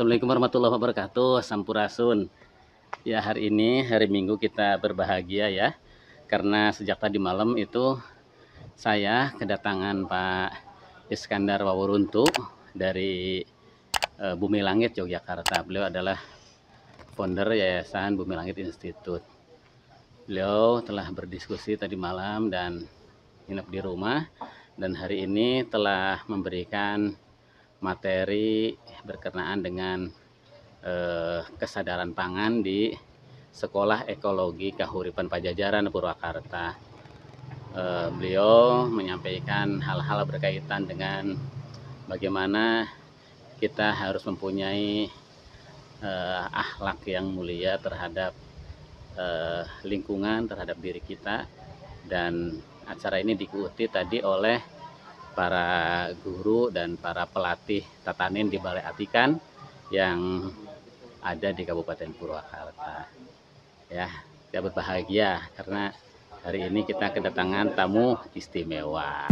Assalamualaikum warahmatullahi wabarakatuh. Sampurasun. Ya, hari ini hari Minggu kita berbahagia ya. Karena sejak tadi malam itu saya kedatangan Pak Iskandar Wawuruntu dari Bumi Langit Yogyakarta. Beliau adalah founder Yayasan Bumi Langit Institute. Beliau telah berdiskusi tadi malam dan nginep di rumah, dan hari ini telah memberikan materi berkenaan dengan kesadaran pangan di Sekolah Ekologi Kahuripan Pajajaran Purwakarta. Beliau menyampaikan hal-hal berkaitan dengan bagaimana kita harus mempunyai akhlak yang mulia terhadap lingkungan, terhadap diri kita. Dan acara ini diikuti tadi oleh para guru dan para pelatih tatanen di Balai Atikan yang ada di Kabupaten Purwakarta. Ya, kita berbahagia karena hari ini kita kedatangan tamu istimewa.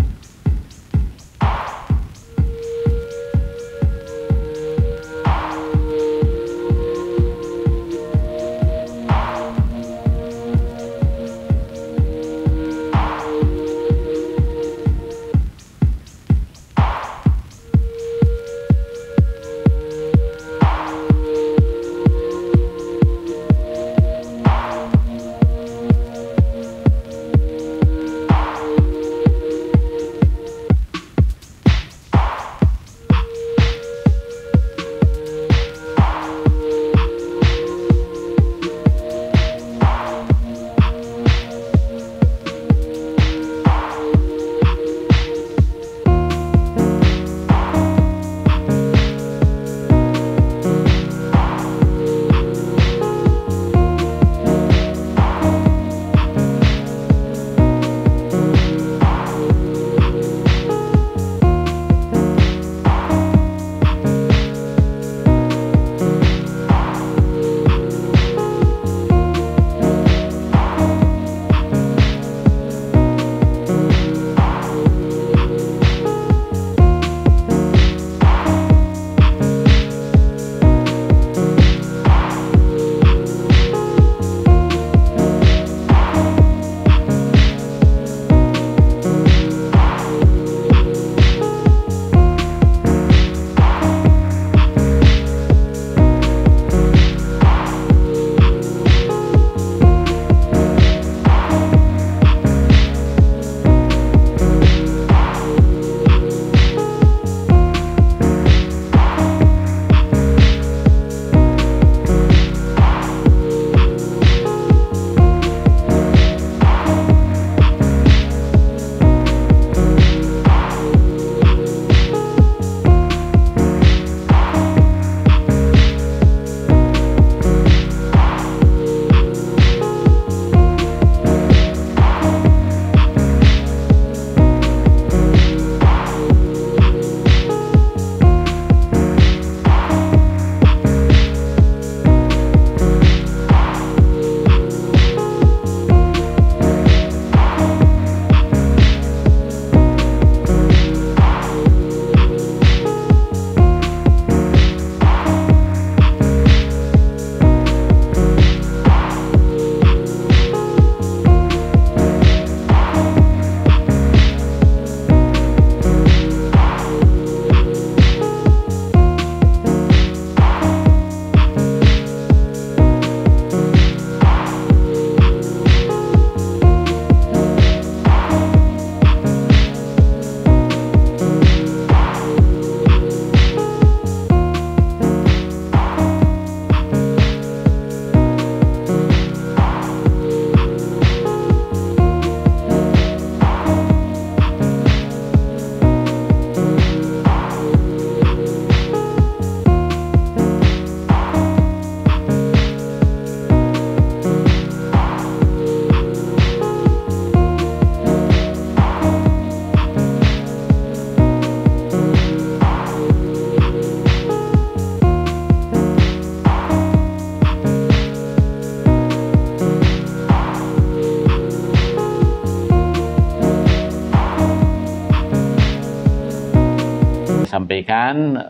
sampaikan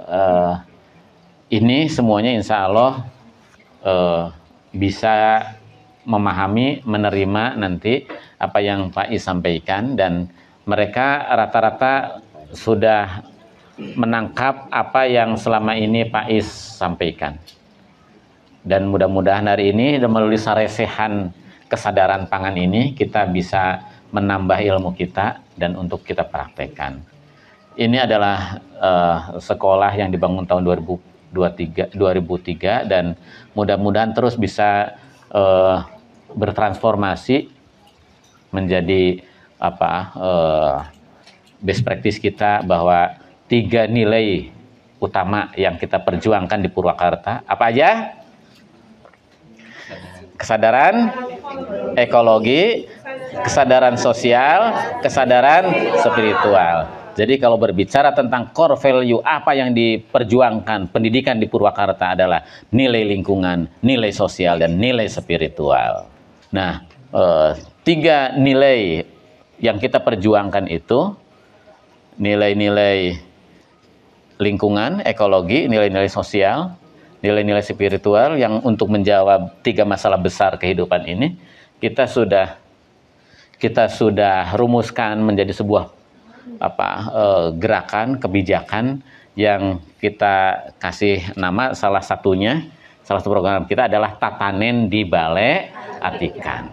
ini semuanya insya Allah bisa memahami, menerima nanti apa yang Pak Is sampaikan, dan mereka rata-rata sudah menangkap apa yang selama ini Pak Is sampaikan. Dan mudah-mudahan hari ini melalui saresehan kesadaran pangan ini kita bisa menambah ilmu kita dan untuk kita praktekkan. Ini adalah sekolah yang dibangun tahun 2003 dan mudah-mudahan terus bisa bertransformasi menjadi best practice kita, bahwa 3 nilai utama yang kita perjuangkan di Purwakarta apa aja? Kesadaran ekologi, kesadaran sosial, kesadaran spiritual. Jadi kalau berbicara tentang core value apa yang diperjuangkan pendidikan di Purwakarta adalah nilai lingkungan, nilai sosial, dan nilai spiritual. Nah, 3 nilai yang kita perjuangkan itu nilai-nilai lingkungan, ekologi, nilai-nilai sosial, nilai-nilai spiritual, yang untuk menjawab 3 masalah besar kehidupan ini kita sudah rumuskan menjadi sebuah gerakan kebijakan yang kita kasih nama, salah satu program kita adalah Tatanen di Balai Atikan.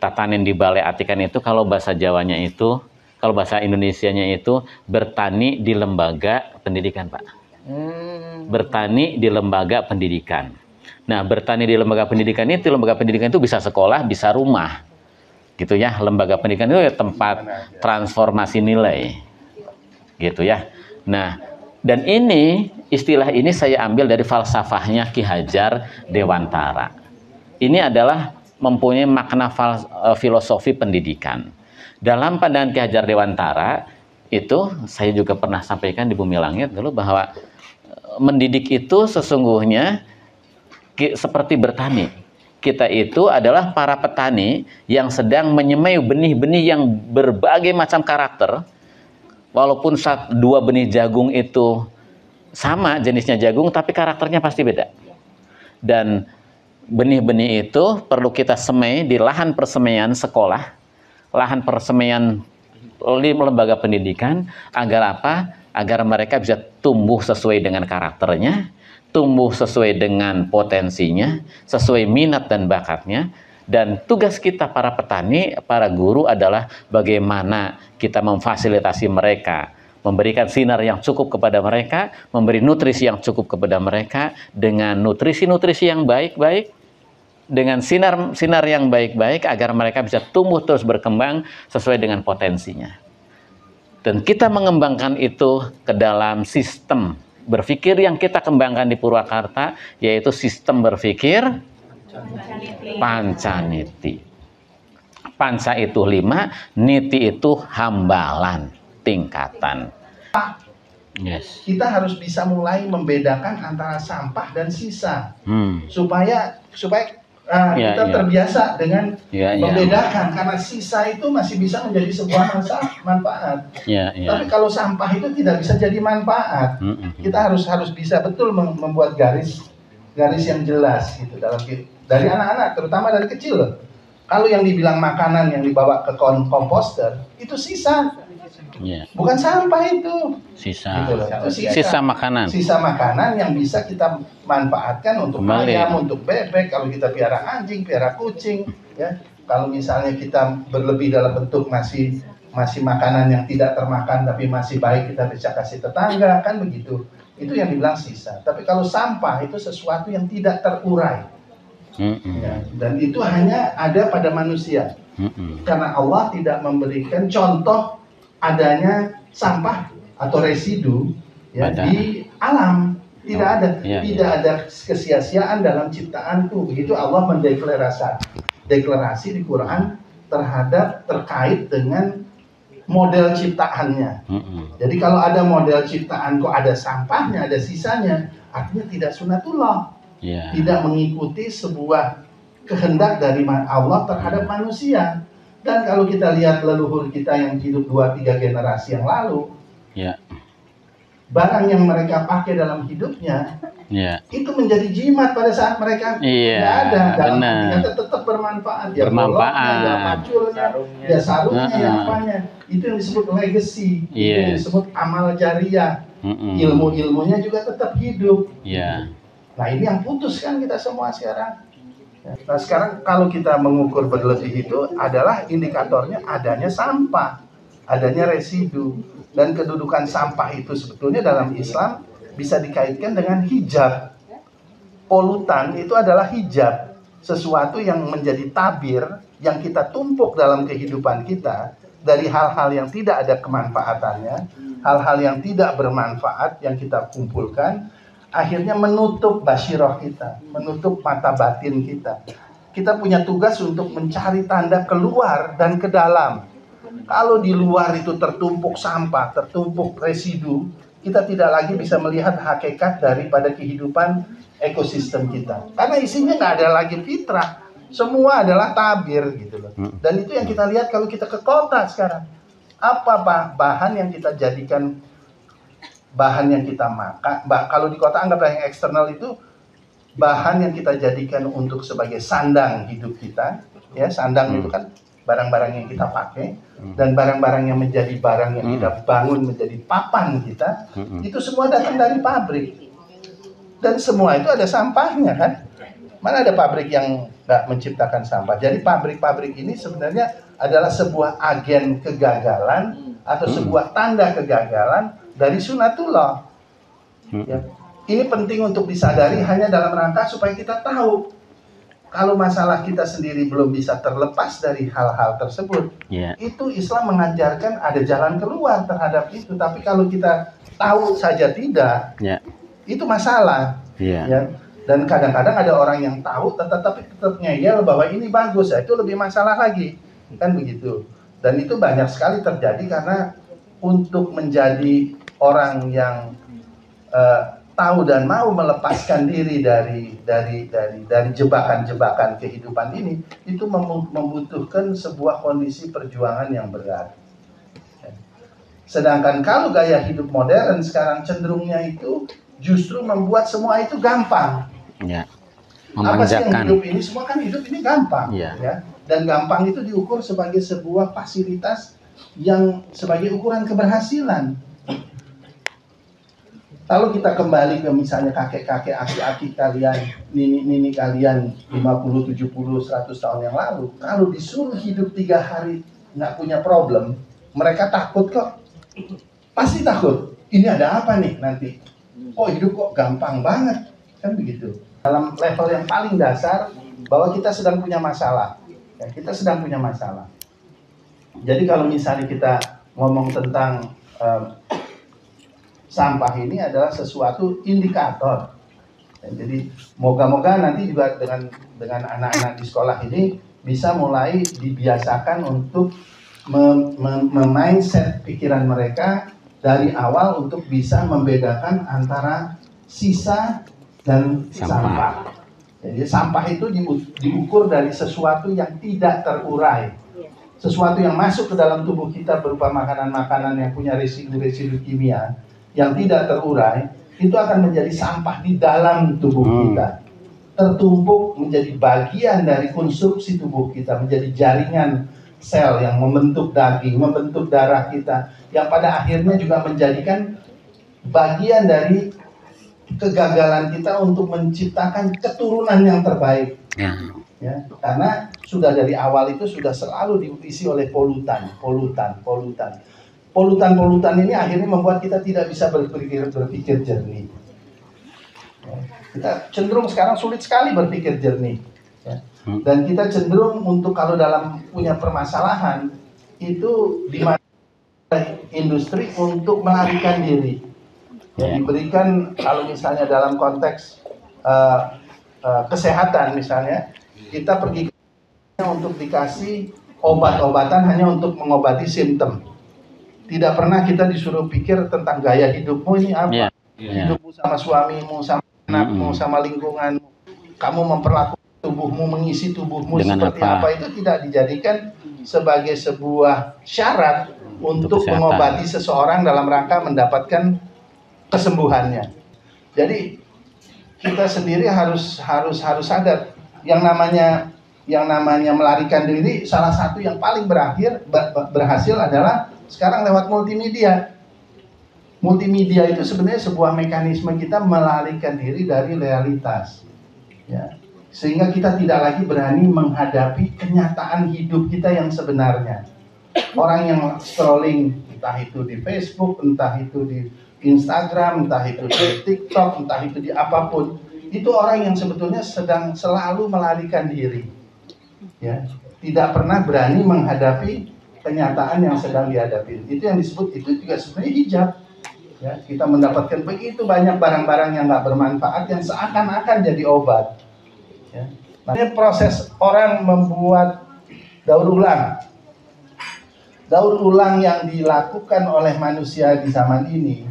Tatanen di Balai Atikan itu kalau bahasa Jawanya itu, kalau bahasa Indonesianya itu bertani di lembaga pendidikan, Pak. Bertani di lembaga pendidikan. Nah, bertani di lembaga pendidikan itu bisa sekolah, bisa rumah. Gitu ya, lembaga pendidikan itu ya tempat transformasi nilai. Gitu ya. Nah, dan istilah ini saya ambil dari falsafahnya Ki Hajar Dewantara. Ini adalah mempunyai makna filosofi pendidikan. Dalam pandangan Ki Hajar Dewantara itu, saya juga pernah sampaikan di Bumi Langit dulu, bahwa mendidik itu sesungguhnya seperti bertani. Kita itu adalah para petani yang sedang menyemai benih-benih yang berbagai macam karakter. Walaupun 2 benih jagung itu sama jenisnya jagung, tapi karakternya pasti beda. Dan benih-benih itu perlu kita semai di lahan persemaian sekolah, lahan persemaian lembaga pendidikan, agar apa? Agar mereka bisa tumbuh sesuai dengan karakternya, tumbuh sesuai dengan potensinya, sesuai minat dan bakatnya. Dan tugas kita para petani, para guru adalah bagaimana kita memfasilitasi mereka, memberikan sinar yang cukup kepada mereka, memberi nutrisi yang cukup kepada mereka, dengan nutrisi-nutrisi yang baik-baik, dengan sinar yang baik-baik, agar mereka bisa tumbuh terus berkembang sesuai dengan potensinya. Dan kita mengembangkan itu ke dalam sistem berpikir yang kita kembangkan di Purwakarta, yaitu sistem berpikir Pancaniti. Panca itu 5, niti itu hambalan, tingkatan. Yes. Kita harus bisa mulai membedakan antara sampah dan sisa, supaya kita terbiasa dengan membedakan, karena sisa itu masih bisa menjadi sebuah manfaat. Tapi kalau sampah itu tidak bisa jadi manfaat. Kita harus bisa betul membuat garis yang jelas gitu dari anak-anak, terutama dari kecil loh. Kalau yang dibilang makanan yang dibawa ke komposter itu sisa. Bukan sampah itu. Sisa. Gitu sisa makanan. Sisa makanan yang bisa kita manfaatkan untuk ayam, untuk bebek, kalau kita piara anjing, piara kucing, ya. Kalau misalnya kita berlebih dalam bentuk masih makanan yang tidak termakan tapi masih baik, kita bisa kasih tetangga, kan begitu. Itu yang dibilang sisa. Tapi kalau sampah itu sesuatu yang tidak terurai. Ya, dan itu hanya ada pada manusia. Karena Allah tidak memberikan contoh adanya sampah atau residu ya di alam, tidak ada, tidak ada kesia-siaan dalam ciptaanku. Begitu Allah deklarasi di Quran terkait dengan model ciptaannya. Jadi kalau ada model ciptaan kok ada sampahnya, ada sisanya, artinya tidak sunatullah, tidak mengikuti sebuah kehendak dari Allah terhadap manusia. Dan kalau kita lihat leluhur kita yang hidup 2-3 generasi yang lalu, barang yang mereka pakai dalam hidupnya Iya. Itu menjadi jimat pada saat mereka nggak ada. Dalam artinya tetap bermanfaat. Ya bolongnya, ya paculnya, ya sarungnya, ya apanya. Itu yang disebut legacy. Itu yang disebut amal jariah. Ilmu-ilmunya juga tetap hidup. Nah ini yang putus kan kita semua sekarang. Nah sekarang kalau kita mengukur berlebih itu adalah indikatornya adanya sampah, adanya residu. Dan kedudukan sampah itu sebetulnya dalam Islam bisa dikaitkan dengan hijab. Polutan itu adalah hijab, sesuatu yang menjadi tabir yang kita tumpuk dalam kehidupan kita dari hal-hal yang tidak ada kemanfaatannya, hal-hal yang tidak bermanfaat yang kita kumpulkan, akhirnya menutup basiroh kita, menutup mata batin kita. Kita punya tugas untuk mencari tanda keluar dan ke dalam. Kalau di luar itu tertumpuk sampah, tertumpuk residu, kita tidak lagi bisa melihat hakikat daripada kehidupan ekosistem kita. Karena isinya nggak ada lagi fitrah, semua adalah tabir gitu loh. Dan itu yang kita lihat kalau kita ke kota sekarang. Apa bahan yang kita jadikan, bahan yang kita makan, kalau di kota anggaplah yang eksternal itu bahan yang kita jadikan untuk sebagai sandang hidup kita, ya sandang itu kan barang-barang yang kita pakai, dan barang-barang yang menjadi barang yang kita bangun menjadi papan kita, itu semua datang dari pabrik. Dan semua itu ada sampahnya kan. Mana ada pabrik yang nggak menciptakan sampah. Jadi pabrik-pabrik ini sebenarnya adalah sebuah agen kegagalan atau sebuah tanda kegagalan dari sunatullah. Ya. Ini penting untuk disadari hanya dalam rangka supaya kita tahu kalau masalah kita sendiri belum bisa terlepas dari hal-hal tersebut, itu Islam mengajarkan ada jalan keluar terhadap itu. Tapi kalau kita tahu saja tidak, itu masalah. Ya. Dan kadang-kadang ada orang yang tahu, tetapi tetap ngeyel bahwa ini bagus, ya, itu lebih masalah lagi, kan begitu. Dan itu banyak sekali terjadi karena untuk menjadi orang yang tahu dan mau melepaskan diri dari jebakan-jebakan kehidupan ini, itu membutuhkan sebuah kondisi perjuangan yang berat. Sedangkan kalau gaya hidup modern sekarang cenderungnya itu justru membuat semua itu gampang. Apa sih yang hidup ini? Semua kan hidup ini gampang, ya. Dan gampang itu diukur sebagai sebuah fasilitas yang sebagai ukuran keberhasilan. Kalau kita kembali ke misalnya kakek-kakek, aki-aki kalian, nini-nini kalian 50, 70, 100 tahun yang lalu, kalau disuruh hidup 3 hari nggak punya problem, mereka takut kok. Pasti takut. Ini ada apa nih nanti? Oh hidup kok gampang banget. Kan begitu. Dalam level yang paling dasar, bahwa kita sedang punya masalah. Ya, kita sedang punya masalah. Jadi kalau misalnya kita ngomong tentang sampah ini adalah sesuatu indikator. Jadi moga-moga nanti juga dengan anak-anak di sekolah ini bisa mulai dibiasakan untuk mindset pikiran mereka dari awal untuk bisa membedakan antara sisa dan sampah. Jadi sampah itu diukur dari sesuatu yang tidak terurai. Sesuatu yang masuk ke dalam tubuh kita berupa makanan-makanan yang punya residu-residu kimia yang tidak terurai, itu akan menjadi sampah di dalam tubuh kita. Tertumpuk menjadi bagian dari konstruksi tubuh kita, menjadi jaringan sel yang membentuk daging, membentuk darah kita, yang pada akhirnya juga menjadikan bagian dari kegagalan kita untuk menciptakan keturunan yang terbaik. Ya, karena sudah dari awal itu sudah selalu diisi oleh polutan. Polutan ini akhirnya membuat kita tidak bisa berpikir jernih. Ya, kita cenderung sekarang sulit sekali berpikir jernih. Ya. Dan kita cenderung untuk kalau dalam punya permasalahan itu dimanfaatkan industri untuk melarikan diri. Ya, diberikan kalau misalnya dalam konteks kesehatan misalnya, kita pergi untuk dikasih obat-obatan hanya untuk mengobati simptom. Tidak pernah kita disuruh pikir tentang gaya hidupmu ini apa. Hidupmu sama suamimu, sama anakmu, sama lingkungan. Kamu memperlakukan tubuhmu, mengisi tubuhmu dengan seperti apa, itu tidak dijadikan sebagai sebuah syarat untuk mengobati seseorang dalam rangka mendapatkan kesembuhannya. Jadi kita sendiri harus sadar yang namanya melarikan diri, salah satu yang paling berhasil adalah sekarang lewat multimedia. Multimedia itu sebenarnya sebuah mekanisme kita melarikan diri dari realitas, ya, sehingga kita tidak lagi berani menghadapi kenyataan hidup kita yang sebenarnya. Orang yang scrolling, entah itu di Facebook, entah itu di Instagram, entah itu di TikTok, entah itu di apapun, itu orang yang sebetulnya sedang selalu melarikan diri, ya, tidak pernah berani menghadapi kenyataan yang sedang dihadapi. Itu yang disebut, itu juga sebenarnya hijab. Ya, kita mendapatkan begitu banyak barang-barang yang nggak bermanfaat yang seakan-akan jadi obat. Ya. Nah, ini proses orang membuat daur ulang. Daur ulang yang dilakukan oleh manusia di zaman ini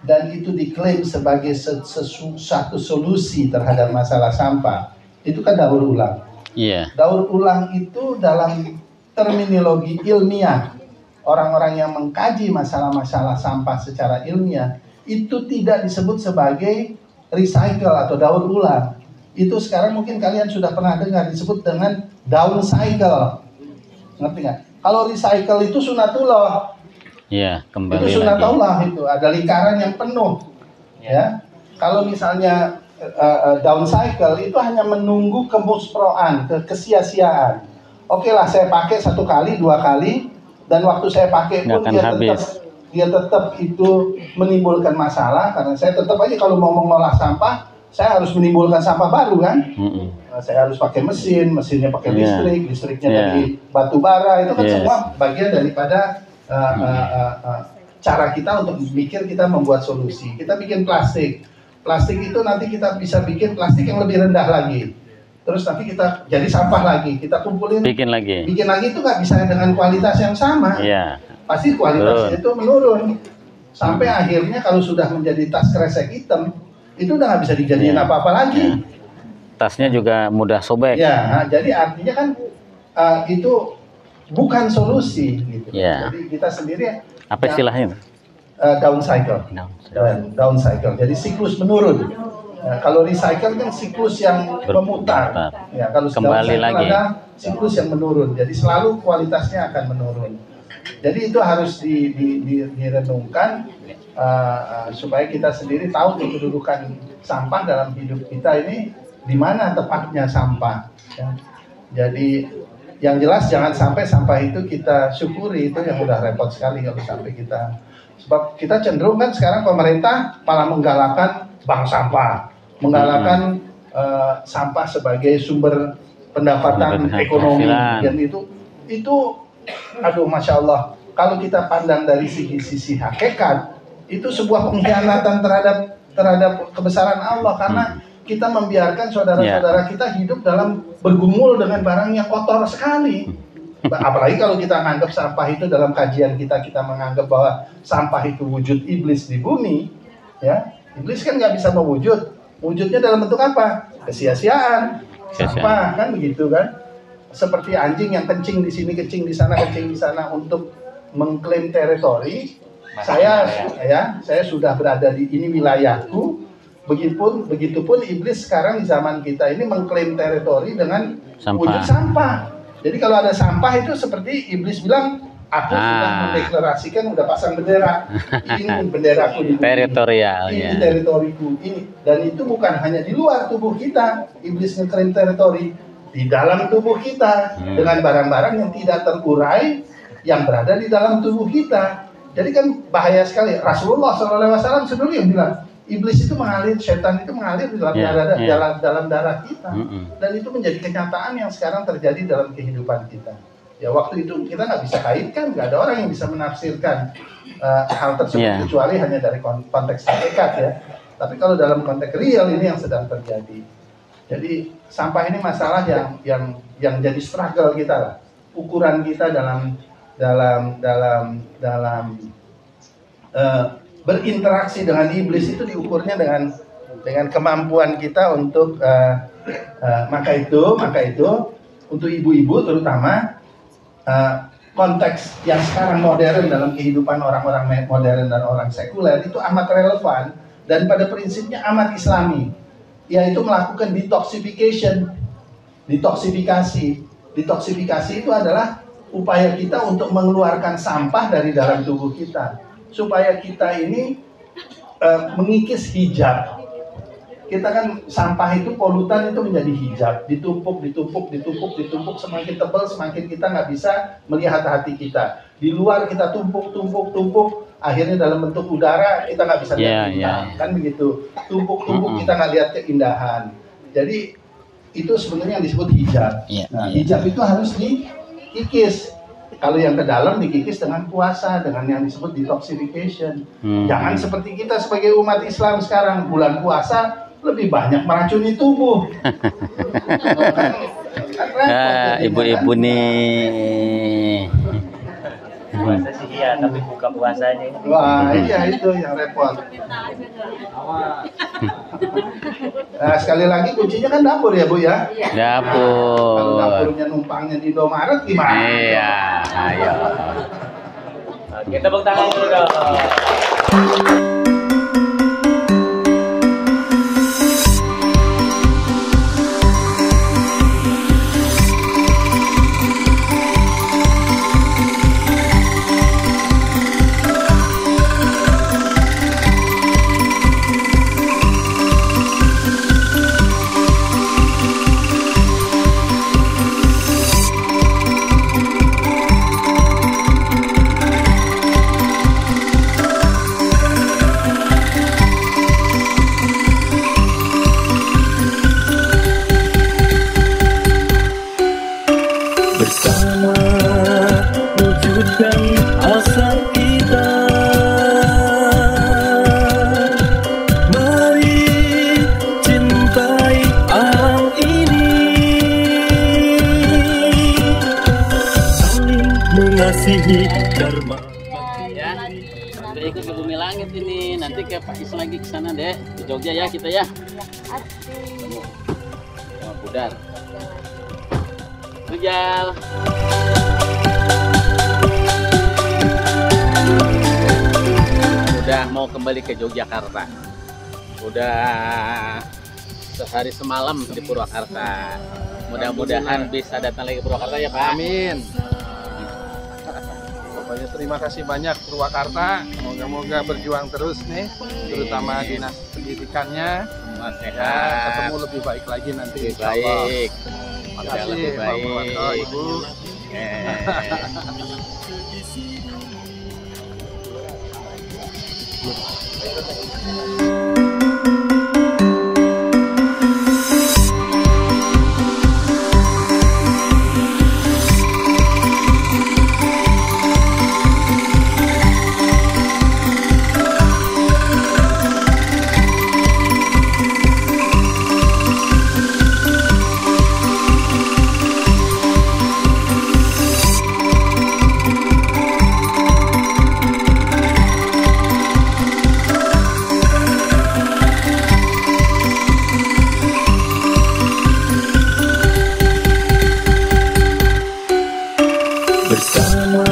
dan itu diklaim sebagai satu solusi terhadap masalah sampah, itu kan daur ulang. Iya. Daur ulang itu dalam terminologi ilmiah, orang-orang yang mengkaji masalah-masalah sampah secara ilmiah itu tidak disebut sebagai recycle atau daur ulang. Itu sekarang mungkin kalian sudah pernah dengar disebut dengan downcycle. Ngerti nggak? Kalau recycle itu sunatullah. Iya, kembali itu sunatullah lagi. Itu ada lingkaran yang penuh. Ya. Kalau misalnya downcycle itu hanya menunggu kemusproan, kesia-siaan. Oke lah, saya pakai 1 kali, 2 kali. Dan waktu saya pakai pun dia tetap itu menimbulkan masalah, karena saya tetap aja kalau mau mengolah sampah saya harus menimbulkan sampah baru kan. Saya harus pakai mesinnya pakai listriknya dari batu bara, itu kan semua bagian daripada cara kita untuk mikir kita membuat solusi. Kita bikin plastik itu nanti kita bisa bikin plastik yang lebih rendah lagi. Terus nanti kita jadi sampah lagi, kita kumpulin, bikin lagi itu nggak bisa dengan kualitas yang sama, pasti kualitasnya itu menurun, sampai akhirnya kalau sudah menjadi tas kresek hitam, itu udah nggak bisa dijadiin apa-apa lagi. Tasnya juga mudah sobek. Ya, jadi artinya kan itu bukan solusi, gitu. Jadi kita sendiri apa istilahnya? Downcycle. Jadi siklus menurun. Nah, kalau recycle kan siklus yang memutar, ya, kalau kembali lagi ada siklus yang menurun, jadi selalu kualitasnya akan menurun. Jadi itu harus direnungkan supaya kita sendiri tahu kedudukan sampah dalam hidup kita ini, di mana tepatnya sampah. Ya. Jadi yang jelas jangan sampai sampah itu kita syukuri, itu yang udah repot sekali kalau sampai kita. Sebab kita cenderung kan sekarang pemerintah malah menggalakkan bank sampah, menggalakkan sampah sebagai sumber pendapatan ekonomi, dan itu aduh, masya Allah, kalau kita pandang dari sisi hakikat, itu sebuah pengkhianatan terhadap kebesaran Allah, karena kita membiarkan saudara-saudara kita hidup dalam bergumul dengan barang yang kotor sekali. Apalagi kalau kita menganggap sampah itu, dalam kajian kita menganggap bahwa sampah itu wujud iblis di bumi, ya. Iblis kan nggak bisa mewujud. Wujudnya dalam bentuk apa? Kesia-siaan. Sampah kan begitu kan? Seperti anjing yang kencing di sini, kencing di sana, kencing di sana untuk mengklaim teritori. Saya sudah berada di ini wilayahku. Begitupun iblis sekarang di zaman kita ini mengklaim teritori dengan wujud sampah. Jadi kalau ada sampah itu seperti iblis bilang, aku sudah mendeklarasikan, udah pasang bendera. Ini benderaku di teritorial. Ini teritoriku ini. Dan itu bukan hanya di luar tubuh kita. Iblis ngeklaim teritori di dalam tubuh kita dengan barang-barang yang tidak terurai yang berada di dalam tubuh kita. Jadi kan bahaya sekali. Rasulullah SAW sendiri yang bilang, iblis itu mengalir, setan itu mengalir di dalam darah kita, dan itu menjadi kenyataan yang sekarang terjadi dalam kehidupan kita. Ya, waktu itu kita nggak bisa kaitkan, nggak ada orang yang bisa menafsirkan hal tersebut kecuali hanya dari konteks hakikat, ya. Tapi kalau dalam konteks real ini yang sedang terjadi. Jadi sampah ini masalah yang jadi struggle kita lah. Ukuran kita dalam berinteraksi dengan iblis itu diukurnya dengan kemampuan kita untuk maka itu untuk ibu-ibu terutama, konteks yang sekarang modern dalam kehidupan orang-orang modern dan orang sekuler itu amat relevan dan pada prinsipnya amat islami. yaitu melakukan detoxification. Detoksifikasi itu adalah upaya kita untuk mengeluarkan sampah dari dalam tubuh kita, supaya kita ini mengikis hijab. Kita kan sampah itu, polutan itu menjadi hijab, ditumpuk, semakin tebal semakin kita nggak bisa melihat hati kita. Di luar kita tumpuk, akhirnya dalam bentuk udara kita nggak bisa lihat bintang, kan begitu. Tumpuk, kita nggak lihat keindahan. Jadi itu sebenarnya yang disebut hijab. Nah, hijab itu harus dikikis. Kalau yang ke dalam dikikis dengan puasa, dengan yang disebut detoxification. Jangan seperti kita sebagai umat Islam sekarang, bulan puasa lebih banyak meracuni tubuh. Ibu-ibu nih. Puasa sih iya, tapi buka puasanya. Wah, iya itu yang repot. Nah, sekali lagi kuncinya kan dapur ya, Bu ya? Dapur. Kalau dapurnya numpangnya di Indomaret gimana? Iya, ayo. Oke, tepuk tangan dulu dong. Bersama wujudkan asal kita, mari cintai alam ini, saling mengasihi dharma. Ya, udah ikut ke Bumi Langit ini. Nanti ke Pakis lagi ke sana deh, di Jogja ya kita ya. Sama Budar. Rijal. Udah mau kembali ke Yogyakarta. Udah sehari semalam di Purwakarta. Mudah-mudahan bisa datang lagi ke Purwakarta ya Pak. Amin. Pokoknya terima kasih banyak Purwakarta. Moga-moga berjuang terus nih, terutama dinas pendidikannya. Semua Ya, sehat. ketemu lebih baik lagi nanti. Lebih insyaallah. baik. Terima Udah kasih lebih Pak baik. Purwanto, Ibu. Bersama